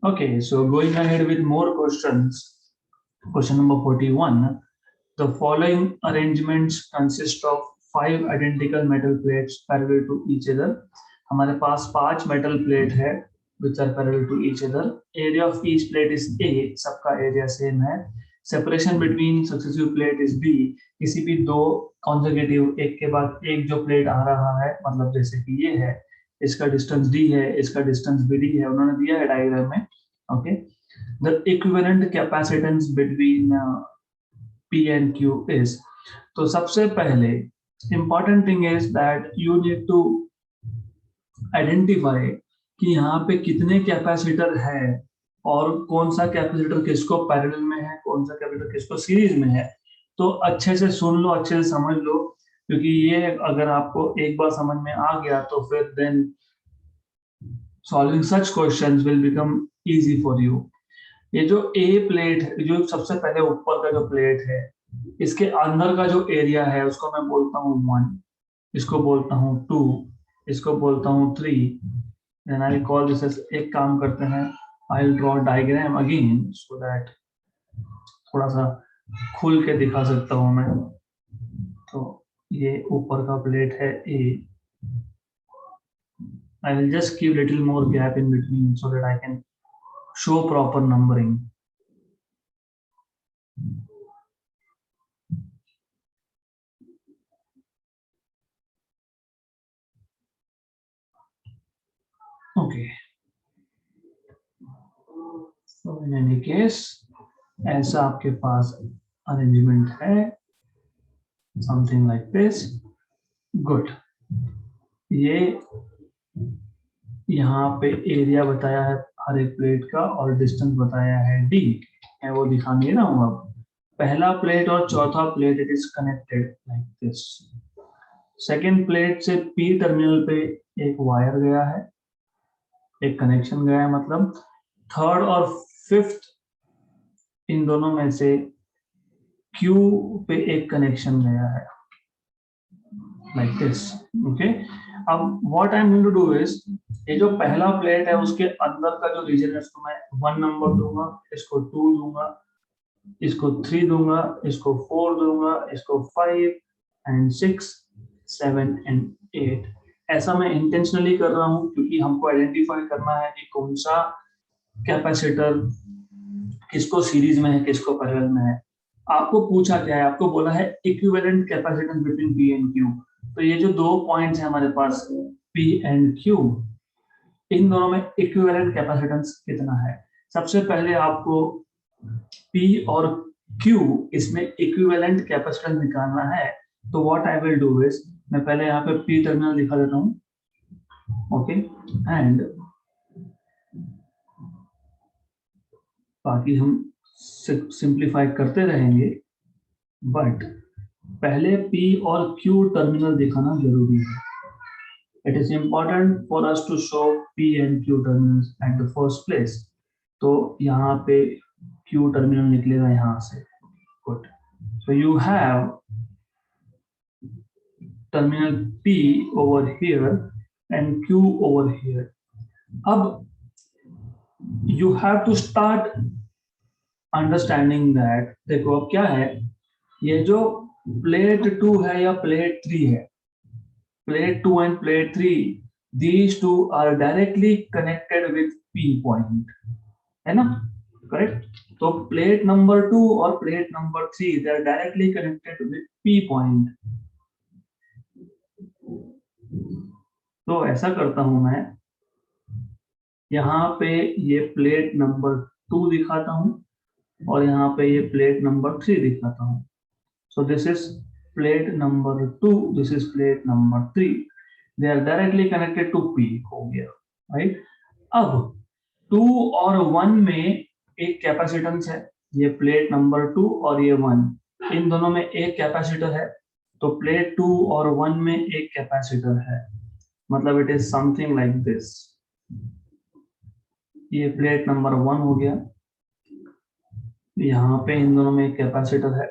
Okay, so going ahead with more questions. Question number 41. The following arrangements consist of 5 identical metal plates parallel to each other. हमारे पास 5 metal plate है which are parallel to each other. Area of each plate is A, सबका area same है. Separation between successive plate is B. किसी भी दो consecutive एक के बाद एक जो plate आ रहा है, मतलब जैसे कि ये है, इसका distance D है, इसका distance BD है, उन्होंने दिया है diagram में. Okay. The equivalent capacitance between P and Q is, तो सबसे पहले important thing is that you need to identify कि यहाँ पे कितने कैपेसिटर है और कौन सा कैपेसिटर किसको पैरेलल में है, कौन सा कैपेसिटर किसको सीरीज में है. तो अच्छे से सुन लो, अच्छे से समझ लो, क्योंकि ये अगर आपको एक बार समझ में आ गया तो फिर then solving such questions will become easy for you. ये जो A प्लेट है, जो सबसे पहले ऊपर का जो प्लेट है, इसके अंदर का जो एरिया है उसको मैं बोलता हूँ 1, इसको बोलता हूँ 2, इसको बोलता हूँ 3. Then I call this as, एक काम करते हैं, I will draw diagram again so that थोड़ा सा खुल के दिखा सकता हूँ मैं. तो ये ऊपर का प्लेट है A. I will just give little more gap in between so that I can show proper numbering. Okay. So in any case, ऐसा आपके पास arrangement है, something like this. Good. ये यहाँ पे एरिया बताया है हर एक प्लेट का और डिस्टेंस बताया है D. मैं वो दिखा नहीं रहा हूँ अब. पहला प्लेट और चौथा plate it is connected like this. Second plate से P टर्मिनल पे एक वायर गया है, एक कनेक्शन गया है, मतलब थर्ड और फिफ्थ इन दोनों में से Q पे एक कनेक्शन गया है लाइक दिस. ओके. अब what I am going to do is, ये जो पहला प्लेट है उसके अंदर का जो रीजन है उसको मैं 1 नंबर दूंगा, इसको 2 दूंगा, इसको 3 दूंगा, इसको 4 दूंगा, इसको 5 एंड 6 7 एंड 8. ऐसा मैं इंटेंशनली कर रहा हूं क्योंकि हमको आइडेंटिफाई करना है कि कौन सा कैपेसिटर किसको सीरीज में है, किसको पैरेलल में है. आपको पूछा क्या है, आपको बोला है equivalent capacitance between P and Q. तो ये जो दो पॉइंट्स है हमारे पास P एंड Q, इन दोनों में इक्विवेलेंट कैपेसिटेंस कितना है. सबसे पहले आपको P और Q इसमें इक्विवेलेंट कैपेसिटेंस निकालना है. तो what I will do is, मैं पहले यहाँ पे P टर्मिनल दिखा देता हूँ. ओके. एंड बाकी हम सिंप्लीफाई करते रहेंगे, बट पहले P और Q टर्मिनल दिखाना जरूरी है. It is important for us to show P and Q terminals at the first place. तो यहाँ पे Q टर्मिनल निकलेगा यहाँ से. Good. So you have terminal P over here and Q over here. अब you have to start understanding that. देखो अब क्या है, ये जो प्लेट 2 है या प्लेट 3 है, plate 2 end plate 3, these two are directly connected with P point, है ना, करेक्ट. तो प्लेट नंबर 2 और plate number 3 they are directly connected with P point. तो ऐसा करता हूं मैं, यहाँ पे ये प्लेट नंबर 2 दिखाता हूं और यहाँ पे ये प्लेट नंबर 3 दिखाता हूं. So this is plate number 2, this is plate number 3. They are directly connected to P. हो गया, right? अब 2 और 1 में एक कैपेसिटेंस है, ये प्लेट नंबर 2 और ये 1, इन दोनों में एक कैपेसिटर है. तो प्लेट 2 और 1 में एक कैपेसिटर है, मतलब it is something like this. ये प्लेट नंबर 1 हो गया, यहाँ पे इन दोनों में एक कैपेसिटर है.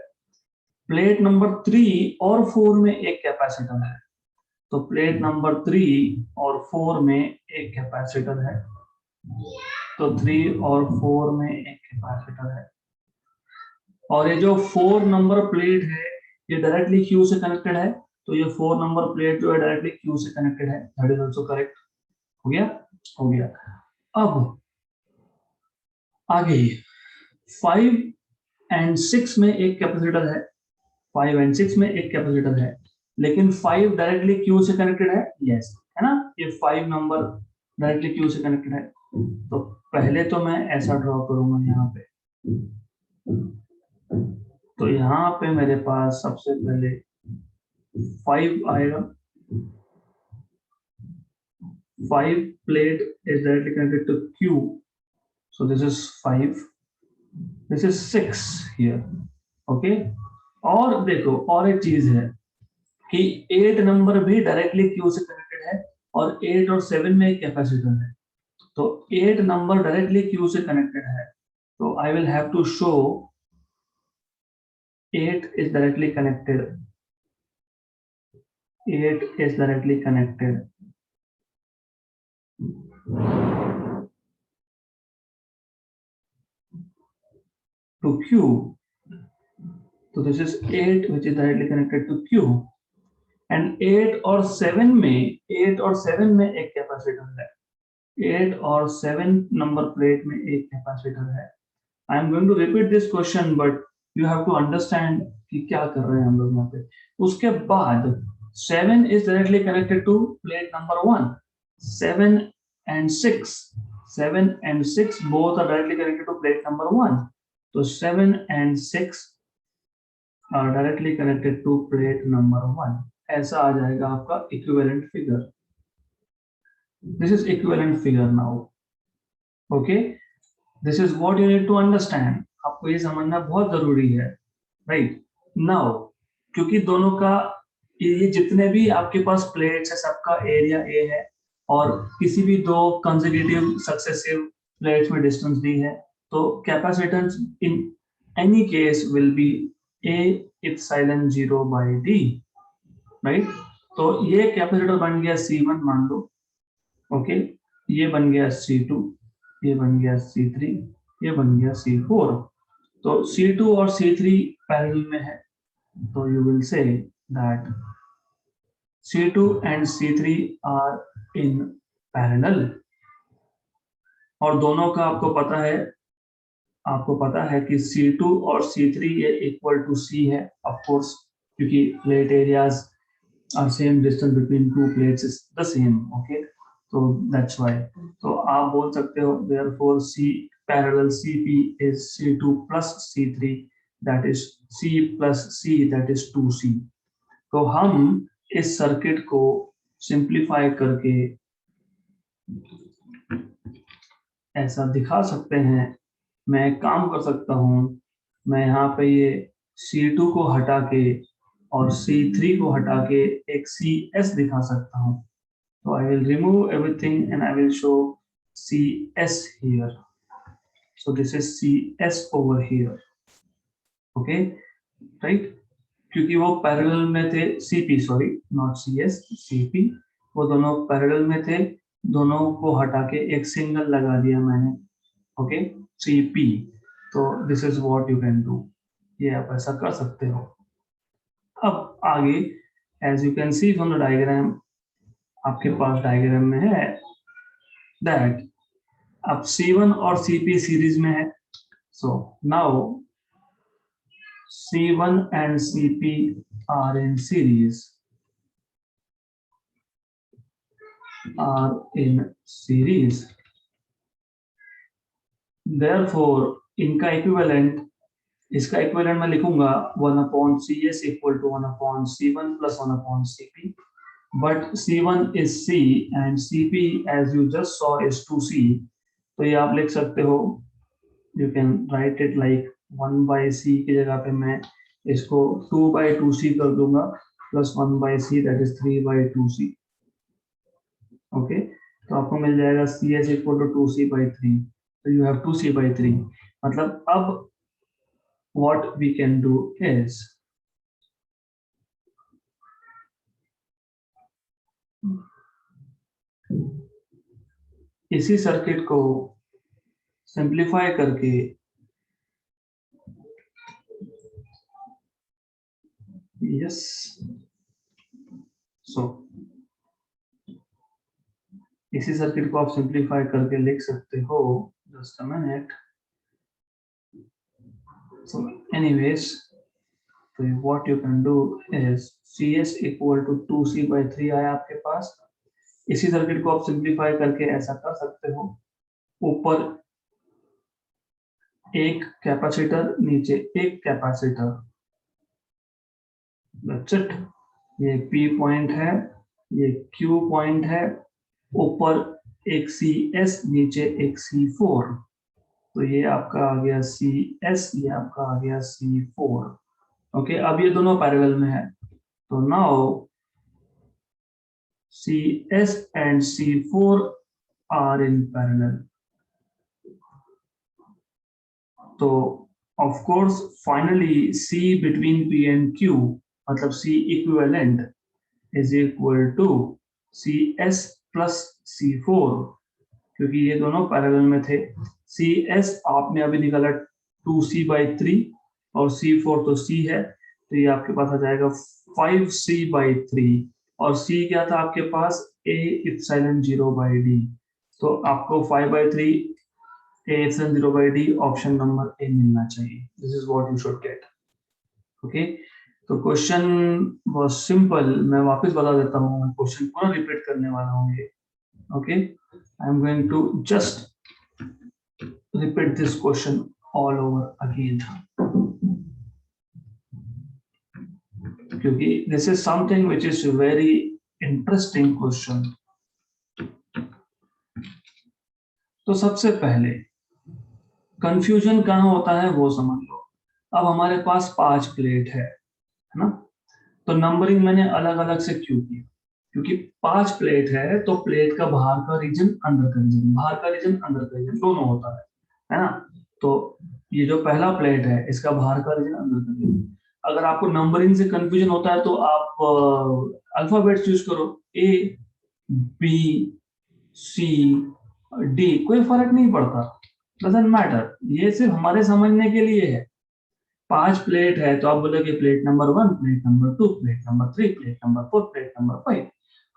प्लेट नंबर 3 और 4 में एक कैपेसिटर है. तो प्लेट नंबर 3 और 4 में एक कैपेसिटर है. तो 3 और 4 में एक कैपेसिटर है, और ये जो 4 नंबर प्लेट है ये डायरेक्टली क्यू से कनेक्टेड है, तो ये 4 नंबर प्लेट जो है डायरेक्टली क्यू से कनेक्टेड है, दैट इज आल्सो करेक्ट। हो गया, हो गया। अब आगे 5 एंड 6 में एक कैपेसिटर है, 5 एंड 6 में एक कैपेसिटर है, लेकिन 5 डायरेक्टली क्यू से कनेक्टेड है, यस है ना, ये 5 नंबर डायरेक्टली क्यू से कनेक्टेड है। तो पहले तो मैं ऐसा ड्रॉ करूंगा यहाँ पे, तो यहाँ पे मेरे पास सबसे पहले 5 आएगा, 5 plate is directly connected to Q, so this is 5, this is 6 here, okay। और देखो और एक चीज है कि 8 नंबर भी डायरेक्टली क्यू से कनेक्टेड है, और 8 और 7 में एक कैपेसिटर है, तो 8 नंबर डायरेक्टली क्यू से कनेक्टेड है, तो I will have to show 8 is directly connected, 8 is directly connected to Q, so this is 8 which is directly connected to Q, and 8 और 7 में, 8 और 7 में एक कैपेसिटर है, 8 और 7 नंबर प्लेट में एक कैपेसिटर है। I am going to repeat this question but you have to understand कि क्या कर रहे हैं हम लोग यहाँ पे। उसके बाद 7 is directly connected to plate number 1, 7 and 6, 7 and 6 both are directly connected to plate number 1, तो 7 and 6 are directly connected to plate number 1, ऐसा आ जाएगा आपका equivalent figure. This is equivalent figure now, okay, this is what you need to understand, आपको ये समझना बहुत जरूरी है, राइट नाउ। क्योंकि दोनों का ये जितने भी आपके पास प्लेट्स है सबका एरिया ए है, और किसी भी दो कंसेक्यूटिव सक्सेसिव प्लेट्स में डिस्टेंस दी है, तो capacitance in any case will be A epsilon 0 by D, right. तो ये कैपेसिटर बन गया C1 मान लो, ओके, ये बन गया C2, ये बन गया C3, ये बन गया C4, तो C2 और C3 पैरेलल में है, तो you will say that C2 and C3 are in parallel, और दोनों का आपको पता है कि C2 और C3 ये इक्वल टू C है, ऑफ कोर्स, क्योंकि plate areas are same distance between two plates is the same, okay, so that's why, तो आप बोल सकते हो therefore C parallel CP is C2 plus C3, that is C plus C, that is 2C। तो हम इस circuit को simplify करके ऐसा दिखा सकते हैं, मैं एक काम कर सकता हूं, मैं यहाँ पे ये C2 को हटा के और C3 को हटा के एक CS दिखा सकता हूँ, तो I will remove everything and I will show CS here, so this is CS over here, okay, right, क्योंकि वो पैरेलल में थे, CP sorry not CS, CP, वो दोनों पैरेलल में थे, दोनों को हटा के एक सिंगल लगा दिया मैंने, ओके, CP, तो this is what you can do, ये आप ऐसा कर सकते हो। अब आगे as you can see from the diagram, आपके पास डायग्राम में है दैट अब C1 और CP सीरीज में है, so now C1 and CP are in series, therefore इनका इक्विवेलेंट, इसका इक्विवेलेंट मैं लिखूंगा 1/CS equal to 1/C1 plus 1/CP, but C1 is C and CP as you just saw is 2C, तो ये आप लिख सकते हो, you can write it like 1/C की जगह पे मैं इसको 2/2C कर दूंगा plus 1/C, that is 3/2C, okay, तो आपको मिल जाएगा CS equal to 2C/3, तो you have 2C/3, मतलब अब what we can do is इसी सर्किट को सिंप्लीफाई करके यस सो इसी सर्किट को आप सिंप्लीफाई करके लिख सकते हो, just a minute. So anyways, तो what you can do is CS equal to 2C/3 आया आपके पास। इसी सर्किट को आप सिंप्लीफाई करके ऐसा कर सकते हो, ऊपर एक कैपेसिटर, नीचे एक कैपेसिटर, दैट्स इट। ये P पॉइंट है, ये Q पॉइंट है, ऊपर एक CS, नीचे एक C4। तो ये आपका आ गया CS, ये आपका आ गया C4। ओके, अब ये दोनों पैरेलल में है, तो now CS and C4 are in parallel. तो of course finally C between P and Q, मतलब C equivalent is equal to CS plus C4, क्योंकि ये दोनों पैरेलल में थे। CS आपने अभी निकाला 2C/3 और C4 तो C है, तो ये आपके पास आ जाएगा 5C/3, और C क्या था आपके पास, A epsilon 0/d। तो आपको 5/3 A epsilon 0/d option number A मिलना चाहिए। This is what you should get. Okay, तो क्वेश्चन वाज सिंपल। मैं वापस बता देता हूँ, क्वेश्चन पूरा रिपीट करने वाला हूँ ये। Okay, I am going to just repeat this question all over again, क्योंकि this is something which is very interesting question। तो सबसे पहले कंफ्यूजन कहाँ होता है वो समझ लो। अब हमारे पास 5 प्लेट है ना, तो नंबरिंग मैंने अलग अलग से क्यों की, क्योंकि 5 प्लेट है तो प्लेट का बाहर का रीजन, अंदर का रीजन, बाहर का रीजन, अंदर का रीजन दोनों होता है ना। तो ये जो पहला प्लेट है, इसका बाहर का रीजन, अंदर का रीजन। अगर आपको नंबरिंग से कंफ्यूजन होता है तो आप अल्फाबेट्स यूज करो, A B C D, कोई फर्क नहीं पड़ता, डजंट मैटर। ये सिर्फ हमारे समझने के लिए है। 5 प्लेट है तो आप बोलोगे plate number 1, plate number 2, plate number 3, plate number 4, plate number 5।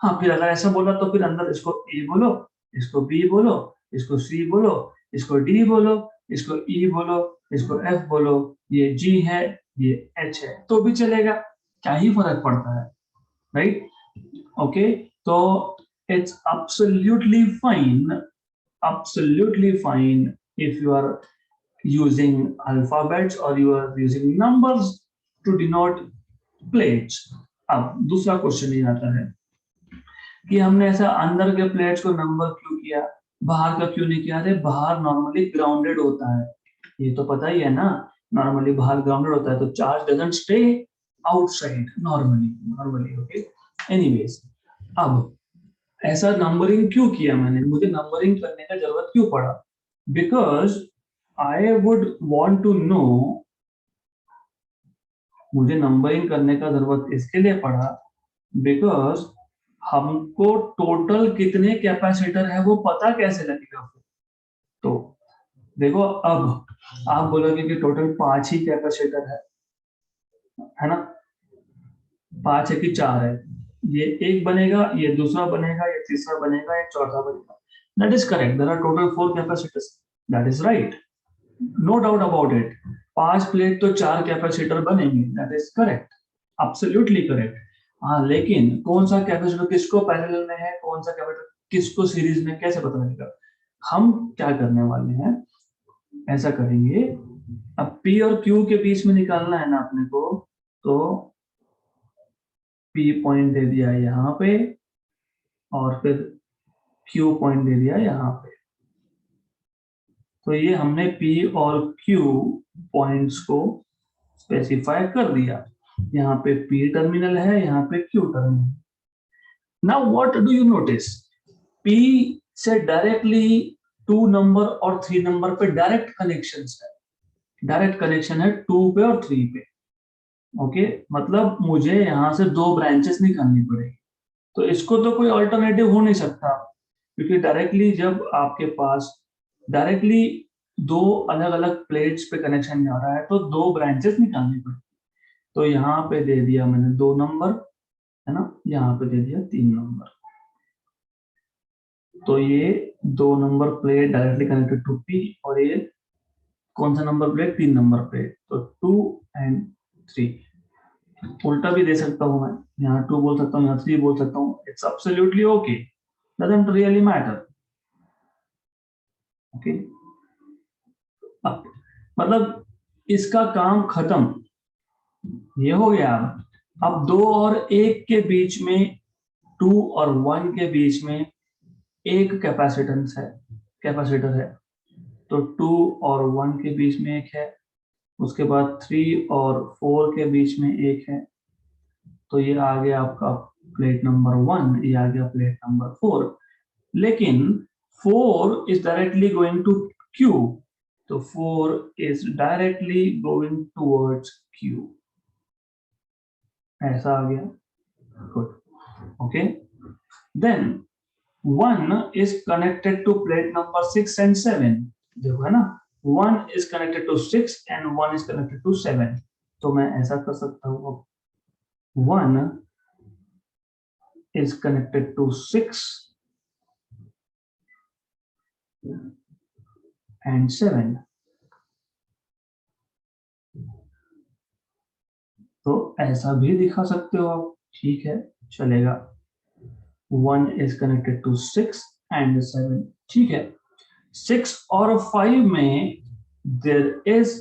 हाँ, फिर अगर ऐसा बोला तो फिर अंदर इसको A बोलो, इसको B बोलो, इसको C बोलो, इसको D बोलो, इसको E बोलो, इसको F बोलो, ये G है, ये H है, तो भी चलेगा, क्या ही फर्क पड़ता है, राइट? ओके, तो it's absolutely fine if you are using alphabets or you are using numbers to denote plates। अब दूसरा क्वेश्चन ये आता है कि हमने ऐसा अंदर के प्लेट्स को नंबर क्यों किया, बाहर का क्यों नहीं किया? अरे बाहर नॉर्मली ग्राउंडेड होता है, ये तो पता ही है ना, नॉर्मली बाहर ग्राउंडेड होता है, तो charge doesn't stay outside normally. Okay, anyways, अब ऐसा नंबरिंग क्यों किया मैंने, मुझे नंबरिंग करने का जरूरत क्यों पड़ा? Because I would want to know, मुझे नंबरिंग करने का जरूरत इसके लिए पड़ा बिकॉज हमको टोटल कितने कैपेसिटर है वो पता कैसे लगेगा। तो देखो, अब आप बोलोगे कि टोटल 5 ही कैपेसिटर है ना, 5 है कि 4 है, ये एक बनेगा, ये दूसरा बनेगा, ये तीसरा बनेगा, ये चौथा बनेगा। That is correct, there are total 4 capacitors, that is right, no doubt about it. 5 plate तो 4 कैपेसिटर बनेंगे, that is correct, absolutely correct. हाँ, लेकिन कौन सा कैपेसिटर किसको पैरेलल में है, कौन सा कैपेसिटर किसको सीरीज में, कैसे पता लगेगा? हम क्या करने वाले हैं, ऐसा करेंगे, अब P और Q के बीच में निकालना है ना अपने को, तो P पॉइंट दे दिया यहाँ पे और फिर Q पॉइंट दे दिया यहाँ पे। तो ये हमने P और Q पॉइंट्स को स्पेसिफाई कर दिया। यहाँ पे P टर्मिनल है, यहाँ पे Q terminal. Now what do you notice, P से डायरेक्टली 2 नंबर और 3 नंबर पे डायरेक्ट कनेक्शन है, डायरेक्ट कनेक्शन है 2 पे और 3 पे। ओके, मतलब मुझे यहाँ से 2 ब्रांचेस निकालनी पड़ेगी, तो इसको तो कोई अल्टरनेटिव हो नहीं सकता, क्योंकि डायरेक्टली जब आपके पास डायरेक्टली दो अलग अलग प्लेट्स पे कनेक्शन जा रहा है तो दो ब्रांचेस निकालनी पड़े। तो यहाँ पे दे दिया मैंने 2 नंबर, है ना, यहाँ पे दे दिया 3 नंबर। तो ये 2 number plate directly connected to P, और ये कौन सा नंबर प्लेट, 3 नंबर प्लेट, तो 2 एंड 3। उल्टा भी दे सकता हूं मैं, यहाँ 2 बोल सकता हूँ, यहाँ 3 बोल सकता हूँ, it's absolutely okay, doesn't really matter. Okay, मतलब इसका काम खत्म, ये हो गया। अब 2 और 1 के बीच में, 2 और 1 के बीच में एक कैपेसिटेंस है, कैपेसिटर है, तो 2 और 1 के बीच में एक है, उसके बाद 3 और 4 के बीच में एक है, तो ये आ गया आपका प्लेट नंबर 1, ये आ गया प्लेट नंबर 4। लेकिन 4 is directly going to Q, तो 4 is directly going towards Q, ऐसा आ गया। Good, okay. Then 1 is connected to plate number 6 and 7, देखो है ना, 1 is connected to 6 and 1 is connected to 7, तो मैं ऐसा कर सकता हूँ, 1 is connected to 6 and 7, तो ऐसा भी दिखा सकते हो आप, ठीक है, चलेगा। 1 is connected to 6 and 7, ठीक है। 6 और 5 में there is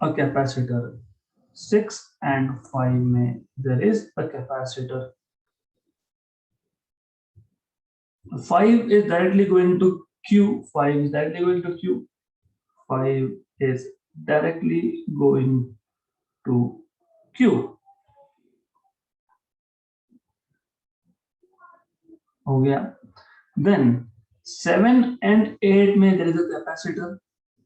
a capacitor, 6 and 5 में there is a capacitor, 5 is directly going to Q, 5 is directly going to Q, 5 is directly going to Q, हो गया। Then 7 and 8 में there is a capacitor,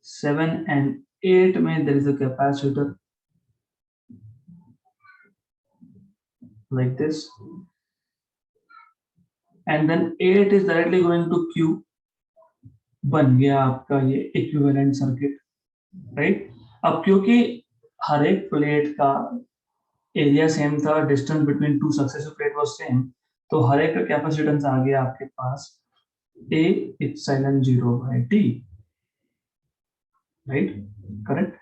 7 and 8 में there is a capacitor like this, and then 8 is directly going to Q, बन गया आपका ये equivalent circuit, right. अब क्योंकि हर एक प्लेट का एरिया सेम था, distance between two successive plate was same, तो हर एक का कैपेसिटेंस आ गया आपके पास A epsilon 0 by T, right, correct.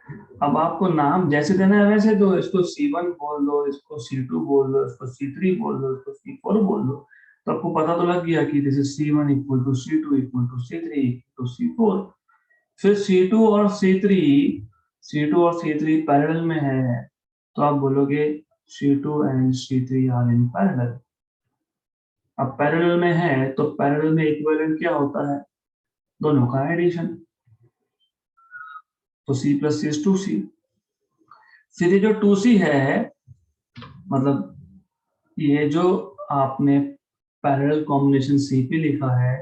अब आपको नाम जैसे देना है वैसे दो, इसको C1 बोल दो, इसको C2 बोल दो, इसको C3 बोल दो, इसको C4 बोल दो, तो आपको पता तो लग गया कि this is C1 equal to C2 equal to C3 equal to C4। फिर C2 और C3 पैरेलल में है, तो आप बोलोगे C2 and C3 are in parallel. अब पैरेलल में है तो पैरेलल में इक्विवेलेंट क्या होता है, दोनों का एडिशन, तो C plus C is 2C। फिर ये जो 2C है, मतलब ये जो आपने पैरेलल कॉम्बिनेशन CP लिखा है,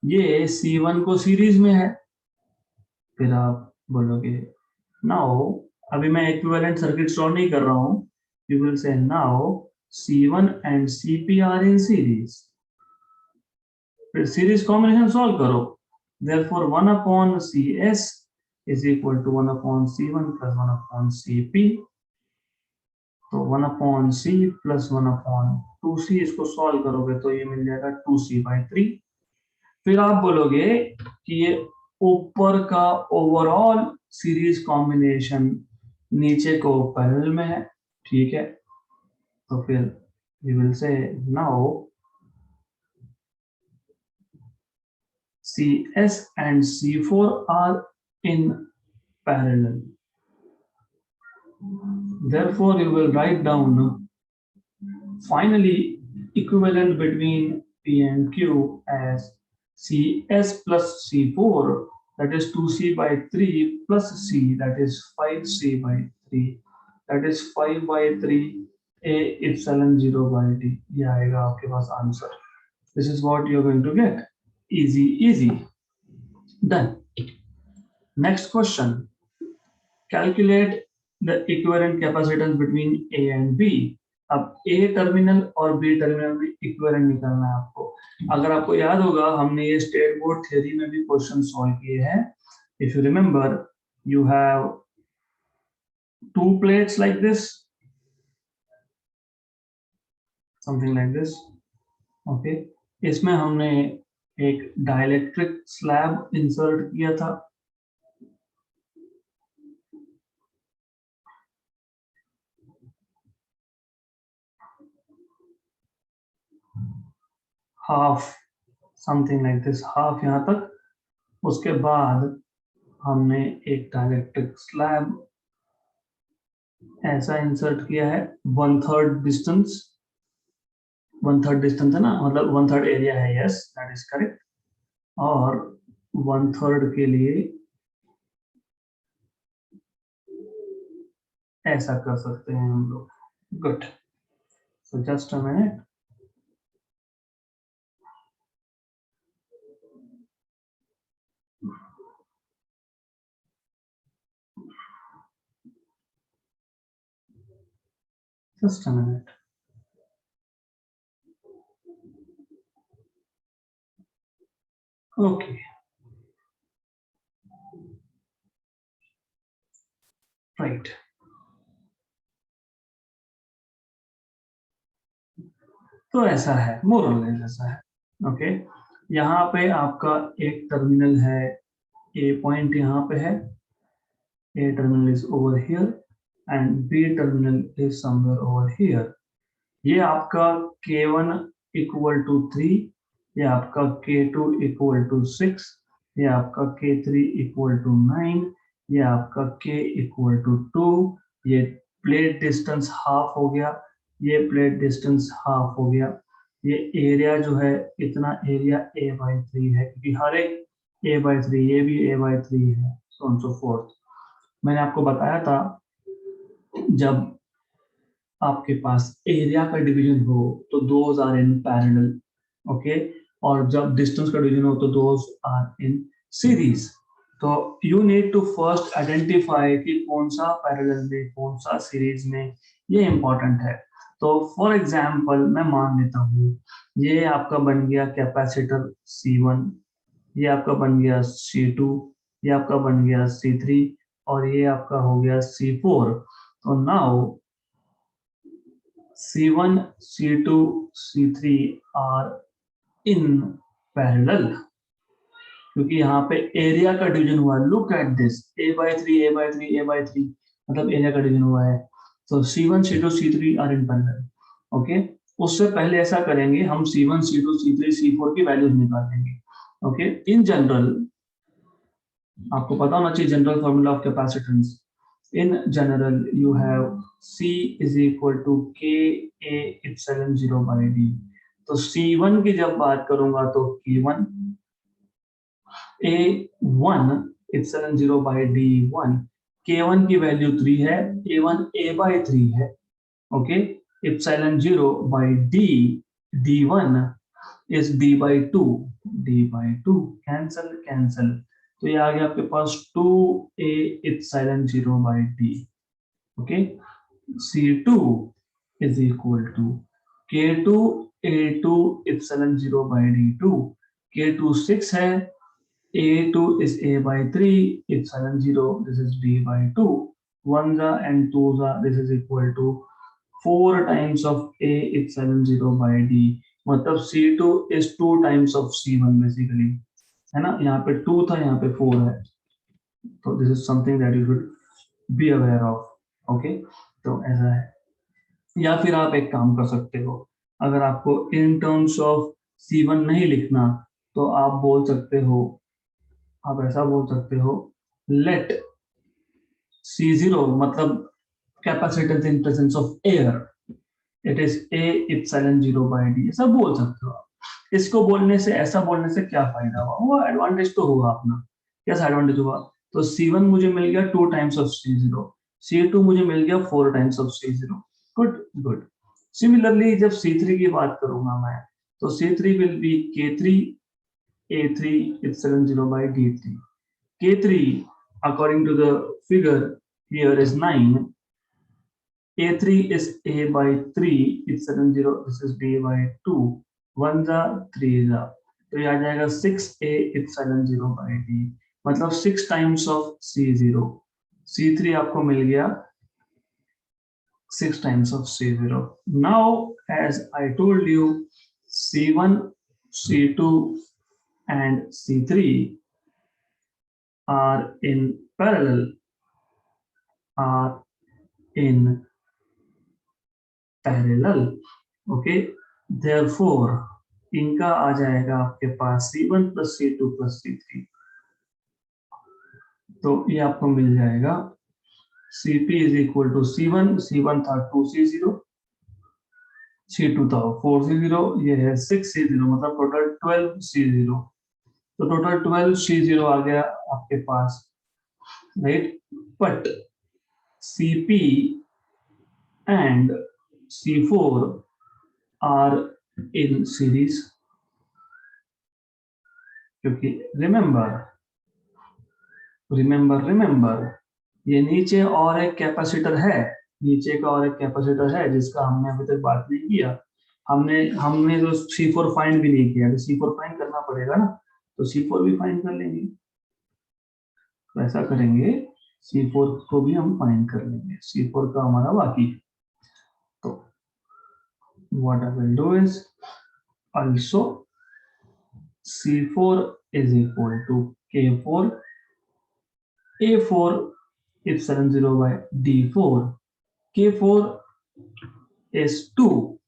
ये C1 को सीरीज में है, फिर आप बोलोगे नाउ, अभी मैं इक्विवेलेंट सर्किट सॉल्व नहीं कर रहा हूं, you will say now C1 and CP are in series, फिर सीरीज कॉम्बिनेशन सॉल्व करो, therefore 1 upon CS is equal to 1 upon C1 plus 1 upon CP, तो 1 upon C plus 1 upon 2C, इसको solve करोगे तो ये मिल जाएगा 2C by 3। फिर आप बोलोगे कि ये ऊपर का ओवरऑल सीरीज कॉम्बिनेशन नीचे को पैरेलल में है, ठीक है, तो फिर you will say now CS and C4 are in parallel, therefore you will write down finally equivalent between P and Q as CS plus C4, that is 2C by 3 plus C, that is 5C by 3, that is 5 by 3 A epsilon 0 by D, ये आएगा आपके पास answer. This is what you're going to get. Easy, done. Next question, calculate the equivalent capacitance between A and B। अब A terminal और B terminal में equivalent निकालना है आपको। अगर आपको याद होगा, हमने ये स्टेट बोर्ड थ्योरी में भी क्वेश्चन सॉल्व किए हैं, If you remember, you have two plates like this, something like this. Okay, इसमें हमने एक डाइलेक्ट्रिक स्लैब इंसर्ट किया था. Half, something like this, half यहाँ तक. उसके बाद हमने एक डाइलेक्ट्रिक स्लैब ऐसा इंसर्ट किया है, 1/3 डिस्टेंस. 1/3 डिस्टेंस है ना, मतलब 1/3 एरिया है. Yes, that is correct. और 1/3 के लिए ऐसा कर सकते हैं हम लोग. Good. So just a minute. Just a minute. Okay. Right. तो ऐसा है, मोर और लेस ऐसा है. ओके, यहाँ पे आपका एक टर्मिनल है, ए पॉइंट यहाँ पे है. A terminal is over here and B terminal is somewhere over here. ये आपका K1 इक्वल टू 3, ये आपका K2 इक्वल टू 6, ये आपका K3 इक्वल टू 9, ये आपका K इक्वल टू 2. ये प्लेट डिस्टेंस हाफ हो गया, ये प्लेट डिस्टेंस हाफ हो गया. ये एरिया जो है, इतना एरिया A/3 है, क्योंकि हर एक A/3, ये भी A/3 है, so on so forth. मैंने आपको बताया था, जब आपके पास एरिया का डिवीजन हो तो those are in parallel. Okay, और जब डिस्टेंस का डिवीजन हो तो दोज आर इन सीरीज. तो you need to first identify कि कौन सा पैरेलल में, कौन सा सीरीज में, ये इंपॉर्टेंट है. तो फॉर एग्जांपल मैं मान लेता हूँ, ये आपका बन गया कैपेसिटर C1, ये आपका बन गया C2, ये आपका बन गया C3, और ये आपका हो गया C4. तो now C1, C2, C3 are in parallel, क्योंकि यहाँ पे एरिया का डिवीजन हुआ. Look at this, A/3, A/3, A/3, मतलब एरिया का डिवीजन हुआ है. तो C1, C2, C3 are in parallel. Okay, उससे पहले ऐसा करेंगे, हम C1, C2, C3, C4 की वैल्यूज निकाल लेंगे. ओके, इन जनरल आपको पता होना चाहिए general formula of capacitance. In general, you have C is equal to K A epsilon 0 by D. तो C1 की जब बात करूंगा तो K1 A1 epsilon 0 by D1. K1 की वैल्यू 3 है, A1 A/3 है. Okay, epsilon 0 by D, D1 is D/2. D/2 cancel cancel, तो ये आ गया आपके पास 2A epsilon 0 by D. Okay, C2 is equal to K2 A2 epsilon 0 by D2. K2 6 है, A2 is A/3 epsilon 0, this is D/2. 1s and 2s, this is equal to 4 times of A epsilon 0 by D. मतलब C2 is 2 times of C1 basically, है ना. यहाँ पे 2 था, यहाँ पे 4 है. तो this is something that you should be aware of. Okay, तो ऐसा है. या फिर आप एक काम कर सकते हो, अगर आपको इन टर्म्स ऑफ C1 नहीं लिखना, तो आप बोल सकते हो, आप ऐसा बोल सकते हो, लेट C0 मतलब capacitance in presence of air, it is A epsilon 0 by D. ऐसा बोल सकते हो आप. इसको बोलने से, ऐसा बोलने से क्या फायदा हुआ, वो एडवांटेज तो होगा अपना. कैसा एडवांटेज हुआ, तो C1 मुझे मिल गया 2 टाइम्स ऑफ C0, C2 मुझे मिल गया 4 times of C0. Good good. Similarly जब C3 की बात करूंगा मैं, तो C3 will be K3 A3 epsilon 0 by D3. K3 according to the figure here is 9. A3 is A/3 epsilon 0, this is D/2. 1s 3s, तो ये आ जाएगा 6A epsilon 0 by D. मतलब 6 टाइम्स ऑफ C0, C3 आपको मिल गया 6 times of C0. Now, as I told you, C1, C2, and C3 are in parallel, are in parallel. Okay, therefore इनका आ जाएगा आपके पास C1 plus C2 plus C3. तो ये आपको मिल जाएगा Cp is equal to C1, C1 था 2C0, C2 था 4C0, ये है 6C0, मतलब टोटल 12C0. तो टोटल 12C0 आ गया आपके पास, right. But Cp and C4 are in series, क्योंकि रिमेंबर ये नीचे और एक कैपेसिटर है, नीचे का और एक कैपेसिटर है जिसका हमने अभी तक बात नहीं किया. हमने जो C4 फाइंड भी नहीं किया, तो C4 फाइंड करना पड़ेगा ना, तो C4 भी फाइंड कर लेंगे. तो ऐसा करेंगे, C4 को भी हम फाइंड कर लेंगे, C4 का हमारा बाकी. तो what I will do is also C4 is equal to K4 A4 epsilon 0 by D4. K4 is 2,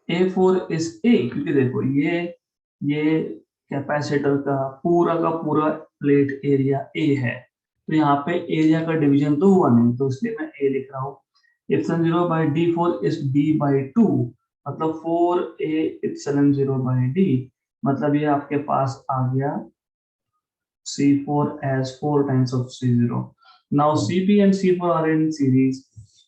A4 is A, क्योंकि देखो ये कैपेसिटर का पूरा प्लेट एरिया A है, तो यहाँ पे एरिया का डिवीजन तो हुआ नहीं, तो इसलिए मैं A लिख रहा हूँ. epsilon 0 by D4 is D by 2, मतलब 4A epsilon 0 by D, मतलब ये आपके पास आ गया C4 as 4 times of C0. Now Cp and C4 are in series,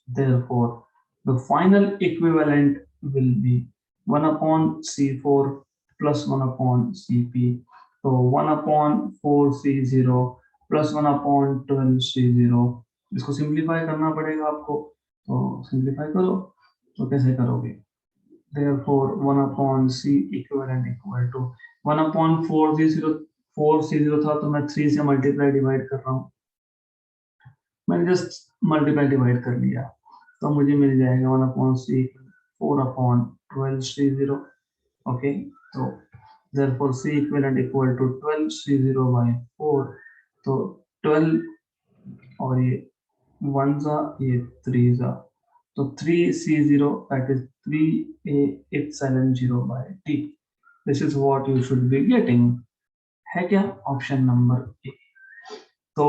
therefore the final equivalent will be 1 upon C4 plus 1 upon Cp. So 1 upon 4C0 plus 1 upon 12C0. इसको simplify करना पड़ेगा आपको, तो simplify करो. तो कैसे करोगे? Therefore 1 upon C equivalent equal to 1 upon 4C0 था, तो मैं 3 से मल्टीप्लाई डिवाइड कर रहा हूँ, मैंने जस्ट मल्टीप्लाई डिवाइड कर लिया, तो मुझे मिल जाएगा 1 upon C 4 upon 12C0. Okay, तो therefore C equivalent equal to 12C0 by 4. तो 12 और ये 1 सा, ये 3 सा, तो 3C0 that is 3A epsilon 0 by D. This is what you should be getting. है क्या? Option number A. तो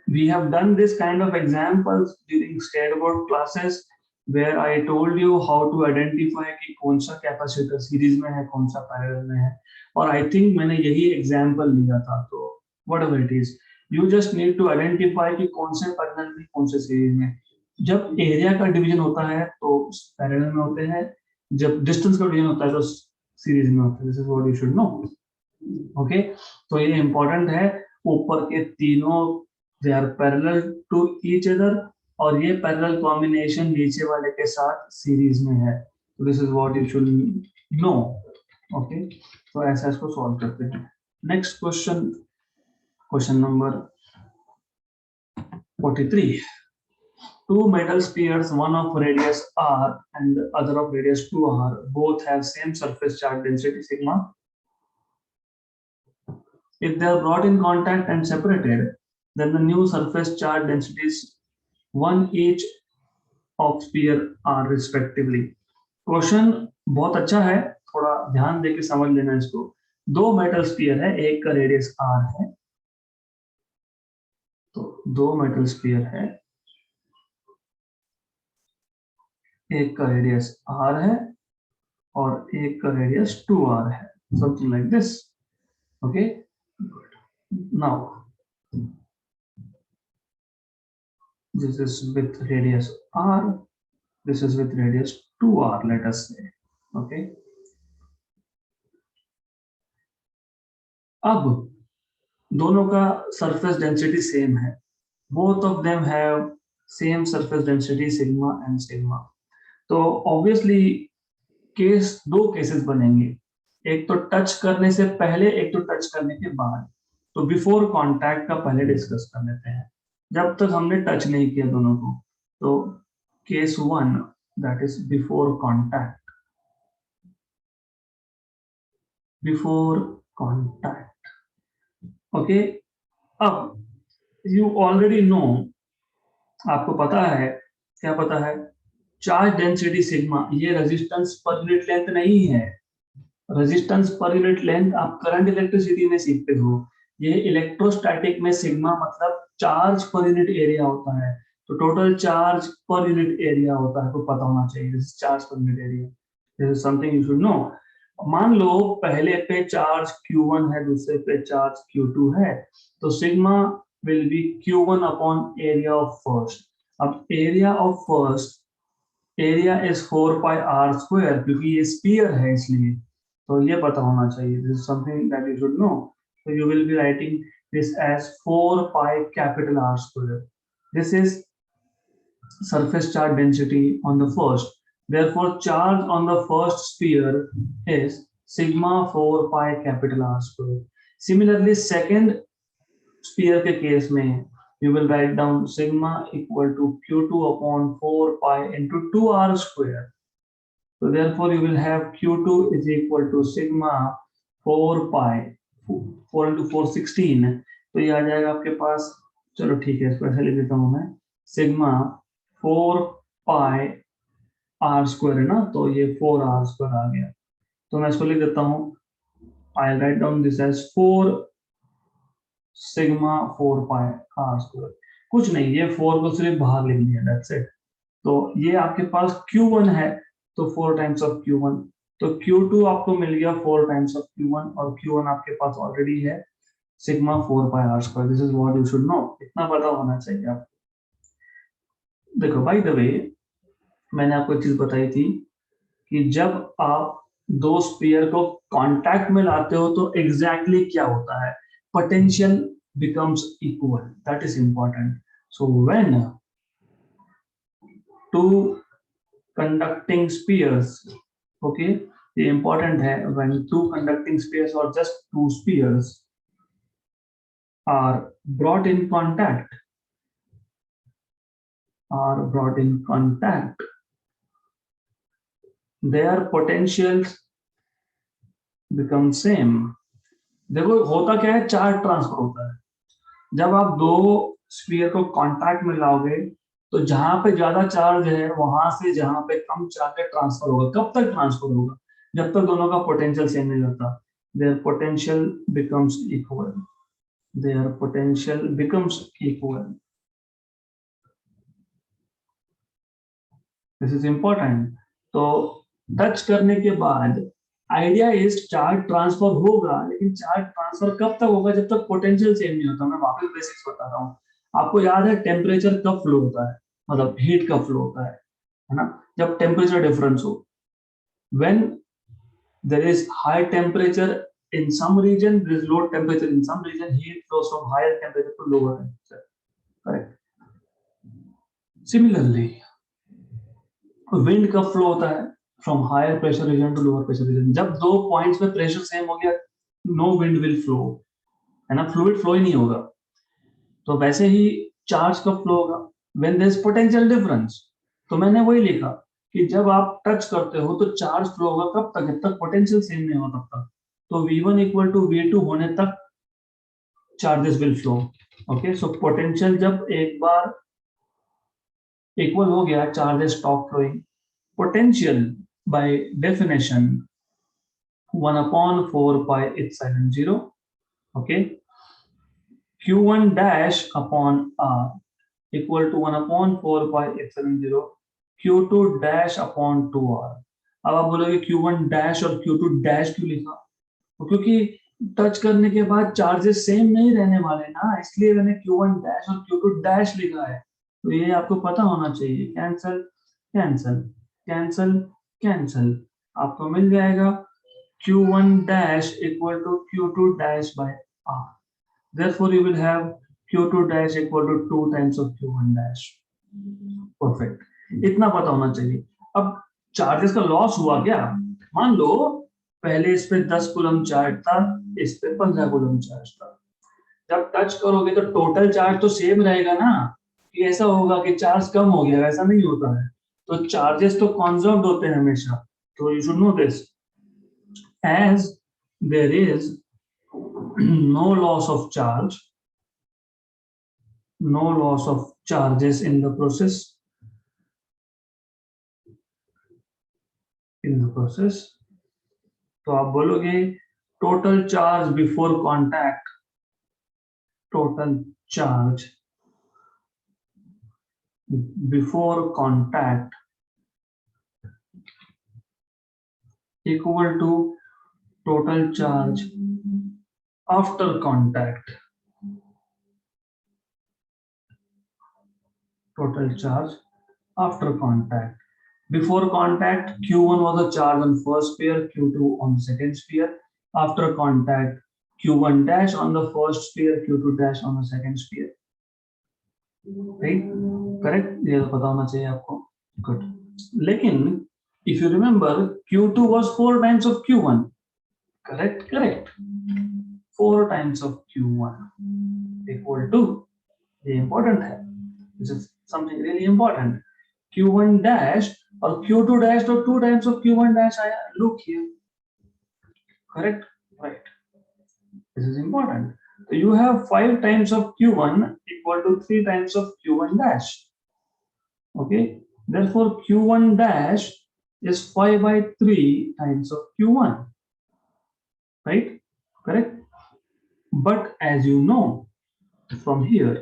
we have done this kind of examples during state board classes where I told you how to identify कि कौन सा capacitor series में है, कौन सा पैरेलल में है, और I think मैंने यही एग्जांपल लिया था. तो whatever it is, you just need to identify कि कौन से पैरेलल में, कौन से सीरीज में. जब एरिया का डिवीजन होता है तो पैरेलल में होते हैं, जब डिस्टेंस का डिवीजन होता है तो सीरीज में होता है. This is what you should know. Okay, तो ये इंपॉर्टेंट है. ऊपर के तीनों they are parallel to each other, और ये पैरेलल कॉम्बिनेशन नीचे वाले के साथ सीरीज में है. तो this is what you should know. Okay, तो ऐसा इसको सॉल्व करते हैं. Next question, question number 43. Two metal spheres, one of radius r and the other of radius 2r, both have same surface charge density sigma. If they are brought in contact and separated, then the new surface charge densities 1 each of sphere are respectively. Question बहुत अच्छा है, थोड़ा ध्यान देके समझ लेना इसको. दो मेटल स्फीयर है, एक का रेडियस r है, तो दो मेटल स्फीयर है, एक का रेडियस r है और एक का रेडियस 2r है, something like this. Okay, now this is with radius r, this is with radius 2r, let us say. Okay, अब दोनों का सरफेस डेंसिटी सेम है, both of them have same surface density sigma and sigma. तो obviously दो cases बनेंगे, एक तो touch करने से पहले, एक तो टच करने के बाद. तो बिफोर कांटेक्ट का पहले डिस्कस कर लेते हैं, जब तक हमने टच नहीं किया दोनों को। तो case 1 that is before contact, before contact. Okay, अब यू ऑलरेडी नो, आपको पता है, क्या पता है, चार्ज डेंसिटी सिग्मा, ये रेजिस्टेंस पर यूनिट लेंथ नहीं है। रेजिस्टेंस पर यूनिट लेंथ आप करंट इलेक्ट्रिसिटी में सीखते हो, ये इलेक्ट्रोस्टैटिक में सिग्मा मतलब चार्ज पर यूनिट एरिया होता है। तो total charge per unit area होता है, तो पता होना चाहिए, this is charge per unit area, this is something you should no. मान लो पहले पे चार्ज Q1 है, दूसरे पे चार्ज Q2 है, तो sigma will be Q1 upon area of first. अब area of first, area is 4 pi r square, क्योंकि ये स्पीयर है इसलिए, तो ये पता होना चाहिए, this is something that you should no. So you will be writing this as 4 pi capital R square. This is surface charge density on the first. Therefore, charge on the first sphere is sigma 4 pi capital R square. Similarly, second sphere के case में you will write down sigma equal to Q2 upon 4 pi into 2R square. So therefore, you will have Q2 is equal to sigma 4 pi, 4 into 4 16, तो ये आ जाएगा आपके पास, चलो ठीक है, इसको ऐसे लिख देता हूँ मैं, सिग्मा 4 पाई आर स्क्वायर है ना, तो ये 4R स्क्वायर आ गया। तो मैं इसको लिख देता हूँ, I write down this as 4 sigma 4 pi r square. कुछ नहीं, ये 4 को सिर्फ बाहर लिख दिया, दैट्स इट। तो ये आपके पास Q1 है, तो 4 टाइम्स ऑफ Q1, तो Q2 आपको मिल गया 4 टाइम्स ऑफ Q1, और Q1 आपके पास ऑलरेडी है sigma 4 pi r square. This is what you should know, इतना पता होना चाहिए आपको। देखो बाय द वे, मैंने आपको एक चीज बताई थी कि जब आप दो स्फीयर को कांटेक्ट में लाते हो तो एग्जैक्टली क्या होता है, potential becomes equal, that is important. So when two conducting spheres, okay, the important है, when two conducting spheres or just two spheres are brought in contact, their potentials become same। देखो होता क्या है, charge transfer होता है। जब आप दो स्फीयर को कांटेक्ट में लाओगे तो जहां पे ज्यादा चार्ज है वहां से जहां पे कम चार्ज है ट्रांसफर होगा। कब तक ट्रांसफर होगा, जब तक दोनों का पोटेंशियल सेम नहीं होता। Their potential becomes equal, their potential becomes equal, this is important. तो टच करने के बाद आइडिया इज चार्ज ट्रांसफर होगा, लेकिन चार्ज ट्रांसफर कब तक होगा, जब तक पोटेंशियल सेम नहीं होता। मैं वापस बेसिक्स बता रहा हूँ। आपको याद है टेम्परेचर कब फ्लो होता है, मतलब हीट कब फ्लो होता है ना, जब टेम्परेचर डिफरेंस हो। When there is high temperature in some region, there is low temperature in some region, heat flows from higher temperature to lower temperature, correct? Similarly, wind कब फ्लो होता है, from higher pressure region to lower pressure region. जब दो points पे pressure same हो गया, no wind will flow, है ना, फ्लूइड फ्लो ही नहीं होगा। तो वैसे ही चार्ज कब फ्लो होगा, when there is potential difference. तो मैंने वही लिखा कि जब आप टच करते हो तो चार्ज फ्लो होगा कब तक, जब तक पोटेंशियल सेम नहीं हो तब तक। तो V1 इक्वल टू V2 होने तक charges will flow. Okay, so potential जब एक बार इक्वल हो गया, charges stop flowing. Potential by definition 1 upon 4 pi epsilon 0, okay, q1 dash upon r equal to 1 upon 4 pi epsilon 0 q2 dash upon 2r। अब आप बोलोगे q1 dash और q2 dash क्यों लिखा, तो क्योंकि टच करने के बाद चार्जेस सेम नहीं रहने वाले ना, इसलिए मैंने q1 dash और q2 dash लिखा है। तो ये आपको पता होना चाहिए। कैंसल कैंसल कैंसल कैंसल, आपको मिल जाएगा q1 dash equal to q2 dash by r। Therefore you will have q2 dash equal to 2 times of q1 dash। Perfect, इतना पता होना चाहिए। अब चार्जेस का लॉस हुआ क्या, मान लो पहले इस पे 10 कूलम चार्ज था, इस पे 15 कूलम चार्ज था। जब टच करोगे तो टोटल चार्ज तो सेम रहेगा ना, कि ऐसा होगा कि चार्ज कम हो गया, ऐसा नहीं होता है। तो चार्जेस तो कॉन्जर्व्ड होते हैं हमेशा, तो you should know this. As there is no loss of charge, no loss of charges in the process, तो आप बोलोगे total charge before contact, total charge before contact equal to total charge after contact, total charge after contact. Before contact, Q1 was a charge on first pair, Q2 on second pair. After contact, Q1 dash on the first pair, Q2 dash on the second pair. Right? Correct? ये तो पता होना चाहिए आपको. Good. लेकिन if you remember, Q2 was 4 times of Q1. Correct? Correct. 4 times of Q1 equal to, ये important है. This is something really important. Q1 dash or Q2 dash तो 2 times of Q1 dash आया. Look here. Correct? Right. This is important. So you have 5 times of Q1 equal to 3 times of Q1 dash. Okay. Therefore, Q1 dash is 5 by 3 times of Q1. Right? Correct? But as you know, from here,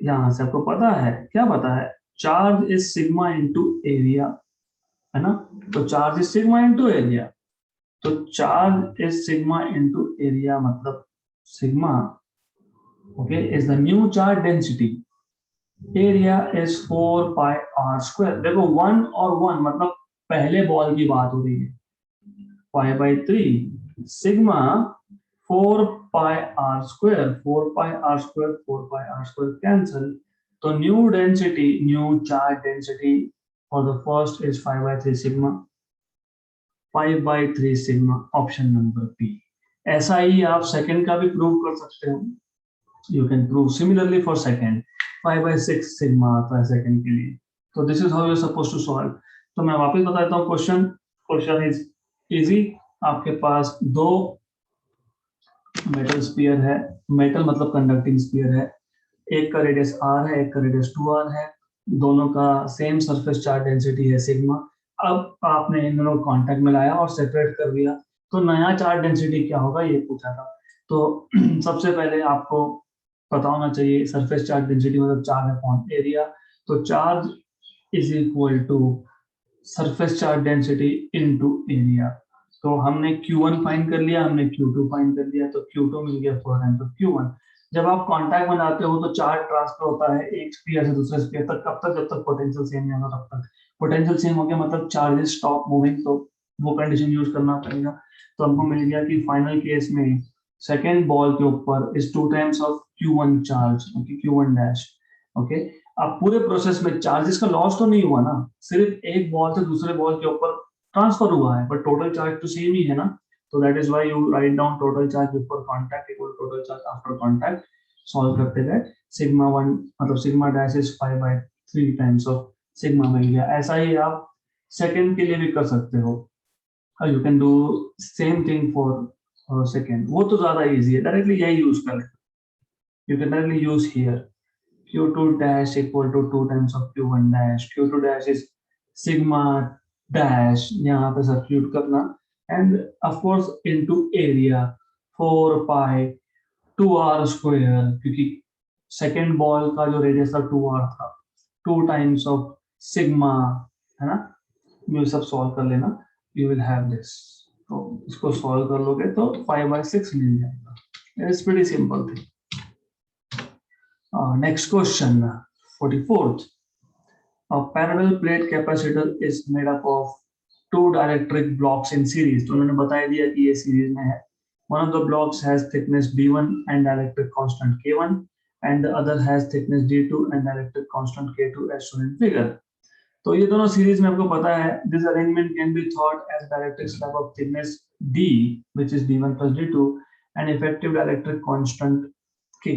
यहां से आपको पता है, क्या पता है, charge is sigma into area, है ना? तो charge is sigma into area, तो charge is sigma into area मतलब sigma, okay, is the new charge density, area is 4 pi r square. देखो 1 और 1 मतलब पहले बॉल की बात हो रही है, pi by 3 sigma 4 pi r square, 4 pi r square, 4 pi r square cancel, तो new density, new charge density for the first is 5 by 3 sigma, 5 by 3 sigma, option number B. ऐसा ही आप सेकंड का भी प्रूव कर सकते हो, you can prove similarly for second, 5 by 6 sigma आता है सेकंड के लिए। तो this is how you are suppose to solve. तो मैं वापस बता देता हूँ क्वेश्चन, क्वेश्चन इज इजी। आपके पास दो मेटल स्फीयर है, मेटल मतलब कंडक्टिंग स्फीयर है, एक का रेडियस r है, एक का रेडियस 2r है, दोनों का सेम सरफेस चार्ज डेंसिटी है सिग्मा। अब आपने इन दोनों को कांटेक्ट में लाया और सेपरेट कर दिया, तो नया चार्ज डेंसिटी क्या होगा ये पूछा था। तो सबसे पहले आपको पता होना चाहिए सरफेस चार्ज डेंसिटी मतलब चार्ज अपॉन एरिया, तो charge is equal to surface charge density into area. तो हमने Q1 फाइंड कर लिया, हमने Q2 फाइंड कर लिया, तो Q2 मिल गया 4 टाइम्स ऑफ Q1। जब आप कांटेक्ट बनाते हो तो चार्ज ट्रांसफर होता है एक स्फीयर से दूसरे स्फीयर तक, कब तक, जब तक पोटेंशियल सेम नहीं होगा तब तक। पोटेंशियल सेम हो गया मतलब चार्जेस स्टॉप मूविंग, तो वो कंडीशन यूज करना पड़ेगा। तो हमको मिल गया कि फाइनल केस में सेकेंड बॉल के ऊपर is 2 times of Q1 charge, okay, Q1 dash, okay. अब पूरे प्रोसेस में चार्जेस का लॉस तो नहीं हुआ ना, सिर्फ एक बॉल से दूसरे बॉल के ऊपर ट्रांसफर हुआ है, बट टोटल चार्ज तो सेम ही है ना। तो that is why you write down total charge before contact equal total charge after contact. Solve करते गए सिग्मा 1 मतलब sigma dash is 5 by 3 times of sigma मिल गया। ऐसा ही आप सेकंड के लिए भी कर सकते हो, you can do same thing for second, वो तो ज्यादा इजी है, डायरेक्टली यही यूज कर ले, you can directly use here Q2 dash equal to 2 times of Q1 dash, Q2 dash is sigma dash, यहाँ पे substitute करना, and of course into area 4 pi 2r square, क्योंकि second ball का जो radius था 2r था, 2 times of sigma, है ना। ये सब solve कर लेना, you will have this। तो इसको solve कर लोगे तो 5 by 6 मिल जाएगा। It's pretty simple thing। Next question, 44th. A parallel plate capacitor is made up of two dielectric blocks in series. तो उन्होंने बता दिया कि ये सीरीज में है। One of the blocks has thickness B1 and dielectric constant K1, and the other has thickness D2 and dielectric constant K2 as shown in figure. तो ये दोनों सीरीज में आपको पता है, this arrangement can be thought as dielectric slab of thickness D, which is B1 plus D2, and effective dielectric constant K,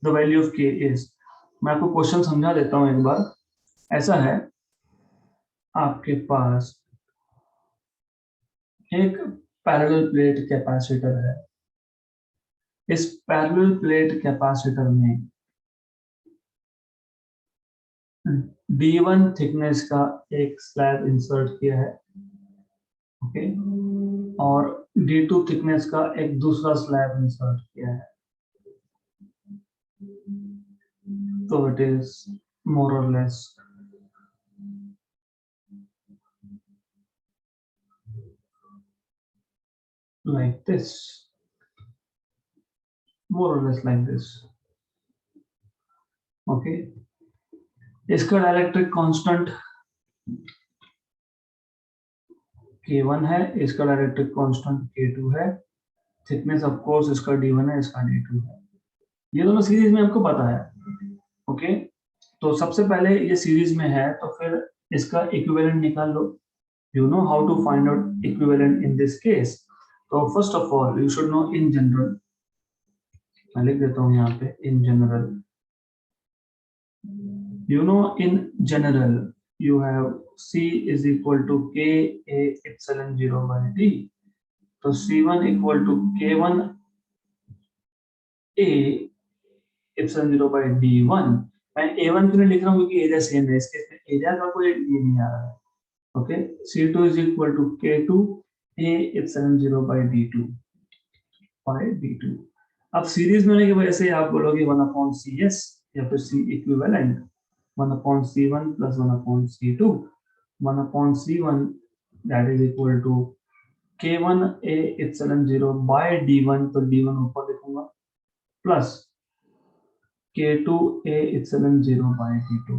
the value of K is, मैं आपको question समझा देता हूं एक बार। ऐसा है, आपके पास एक पैरेलल प्लेट कैपेसिटर है। इस पैरेलल प्लेट कैपेसिटर में D1 थिकनेस का एक स्लैब इंसर्ट किया है, ओके, और D2 थिकनेस का एक दूसरा स्लैब इंसर्ट किया है। तो इट इज मोर और less like this, more or less like this, okay। इसका डाइलेक्ट्रिक कांस्टेंट K1 है, इसका डाइलेक्ट्रिक कांस्टेंट K2 है, थिकनेस ऑफ कोर्स इसका D1 है, इसका D2 है। ये दोनों सीरीज में आपको पता है, ओके। तो सबसे पहले ये सीरीज में है तो फिर इसका इक्विवेलेंट निकाल लो। You know how to find out equivalent in this case. तो first of all you should know in general, मैं लिख देता हूं यहाँ पे in general. You know, in general, you have C is equal to K A epsilon 0 by D. So C1 equal to K1 A epsilon 0 by D1. मैं A1 क्यों नहीं लिख रहा हूँ क्योंकि एरिया सेम है, इसके एरिया का कोई ये नहीं आ रहा है, okay. C2 is equal to K2 A epsilon 0 by D2 by D2। अब सीरीज में होने की वजह से आप बोलोगे 1/CS या फिर C equivalent 1/C1 plus 1/C2, 1/C1 that is equal to K1 A epsilon 0 by D1, तो D1 ऊपर लिखूंगा, plus K2 A epsilon 0 by D2।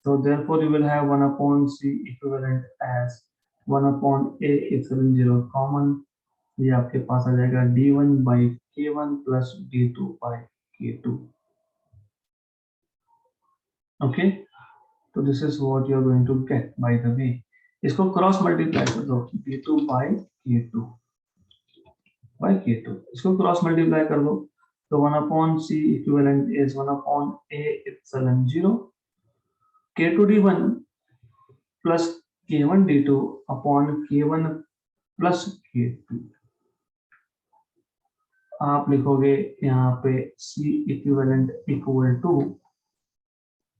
So therefore you will have 1/C equivalent as 1/A epsilon 0 common, ये आपके पास आ जाएगा D1 by K1 plus D2 by K2, okay। तो this is what you are going to get by the way. इसको cross multiply कर दो, D2 by K2 by K2, इसको cross multiply कर दो तो 1/C equivalent is 1/A epsilon 0 K2 D1 plus K1 D2 upon K1 plus K2। आप लिखोगे यहाँ पे C equivalent equal to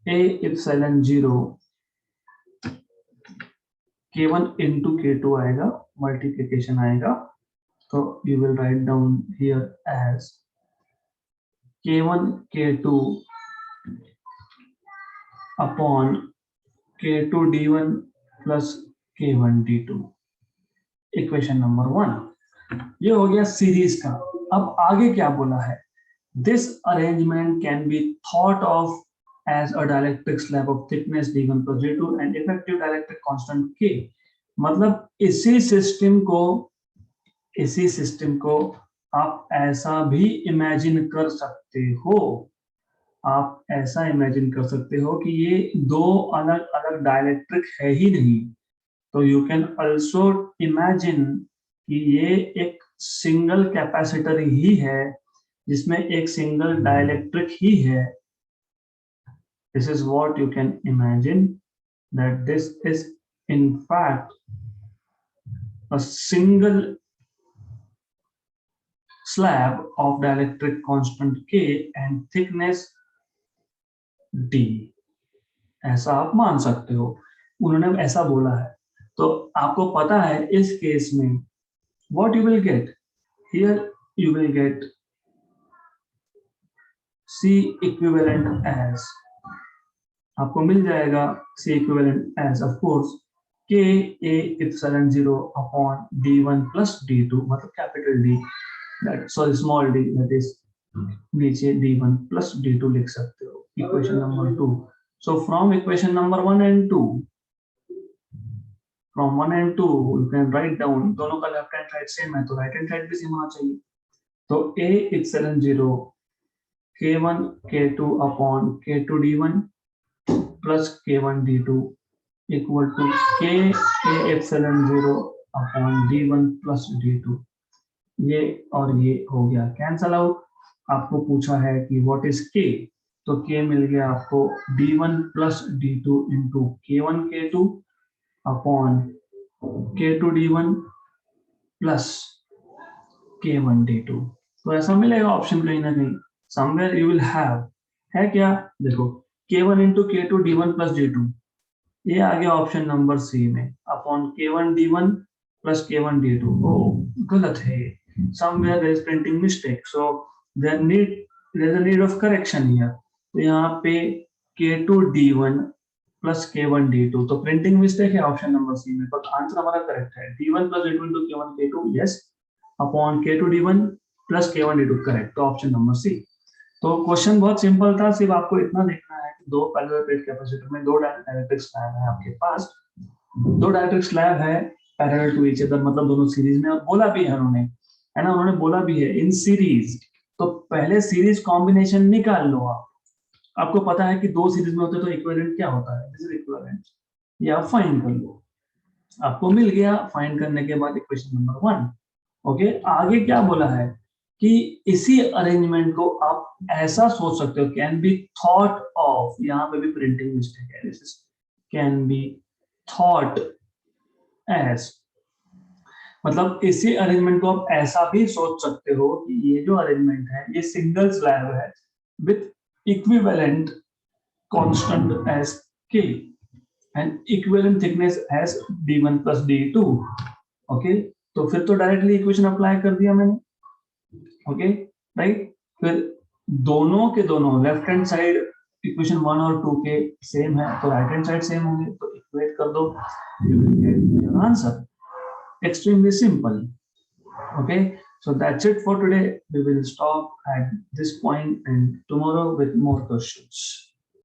A epsilon 0 K1 into K2 आएगा, मल्टीप्लिकेशन आएगा, तो you will write down here as K1 K2 upon K2 D1 plus K1 D2, equation number 1। ये हो गया सीरीज का। अब आगे क्या बोला है, this arrangement can be thought of as a dielectric slab of thickness D1 plus D2 and effective dielectric constant K। मतलब इसी सिस्टम को आप ऐसा भी इमेजिन कर सकते हो, आप ऐसा इमेजिन कर सकते हो कि ये दो अलग अलग डाइलेक्ट्रिक है ही नहीं, तो यू कैन ऑल्सो इमेजिन कि ये एक सिंगल कैपेसिटर ही है जिसमें एक सिंगल डाइलेक्ट्रिक ही है। This is what you can imagine, that this is in fact a single slab of dielectric constant K and thickness D। ऐसा आप मान सकते हो, उन्होंने ऐसा बोला है। तो आपको पता है इस केस में what you will get, here you will get C equivalent as, आपको मिल जाएगा C equivalent as of course K A epsilon 0 upon D1 plus D2, मतलब capital D, that sorry small d, that is नीचे D1 plus D2 लिख सकते हो, equation number 2। So from equation number 1 and 2, from 1 and 2 you can write down, दोनों का left hand side same है तो right hand side भी same होना चाहिए। तो A epsilon 0 K1 K2 upon K2 D1 plus K1 D2 equal to K A epsilon 0 upon D1 plus D2। ये और ये हो गया कैंसल आउट। आपको पूछा है कि व्हाट इज के, तो के मिल गया आपको d1 plus d2 into k1 k2 upon k2 d1 plus k1 d2। तो ऐसा मिलेगा ऑप्शन कहीं ना कहीं, समवेयर यू विल हैव, है क्या, देखो k1 into k2 d1 plus d2, ये आ गया ऑप्शन नंबर सी में, upon k1 d1 plus k1 d2। ओ गलत है, somewhere there is printing mistake, so there is a need of correction here. तो यहाँ पे k2 d1 plus k1 d2, तो प्रिंटिंग मिस्टेक है ऑप्शन नंबर सी में, बट आंसर हमारा करेक्ट है, d1 plus d2 into k1 k2, yes, upon k2 d1 plus k1 d2, correct, तो option number C. तो क्वेश्चन बहुत simple था, सिर्फ आपको इतना देखना है कि दो पैरेलल प्लेट कैपेसिटर में दो डायरेक्ट्रिक स्लैब है आपके पास, दो डायरेक्ट्रिक स्लैब है पैरेलल टू ईच अदर, मतलब दोनों सीरीज में, और बोला भी है उन्होंने, है ना, उन्होंने बोला भी है इन सीरीज। तो पहले सीरीज कॉम्बिनेशन निकाल लो आप, आपको पता है कि दो सीरीज में होते तो इक्विवेलेंट क्या होता है, दिस इज इक्विवेलेंट, ये आप फाइंड कर लो, आपको मिल गया। फाइंड करने के बाद इक्वेशन नंबर 1। ओके, आगे क्या बोला है कि इसी अरेंजमेंट को आप ऐसा सोच सकते हो, कैन बी थॉट ऑफ, यहाँ पे भी प्रिंटिंग मिस्टेक है, this is can be thought as, मतलब इसी अरेंजमेंट को आप ऐसा भी सोच सकते हो कि ये जो अरेंजमेंट है ये सिंगल स्लैब है with equivalent constant as k and equivalent thickness as d1 plus d2। Okay, तो फिर तो डायरेक्टली इक्वेशन अप्लाई कर दिया मैंने, ओके राइट। फिर दोनों के दोनों लेफ्ट हैंड साइड इक्वेशन 1 और 2 के सेम है, तो राइट हैंड साइड सेम होंगे, तो इक्वेट कर दो, you will get your answer, extremely simple। Okay, so that's it for today, we will stop at this point and tomorrow with more questions।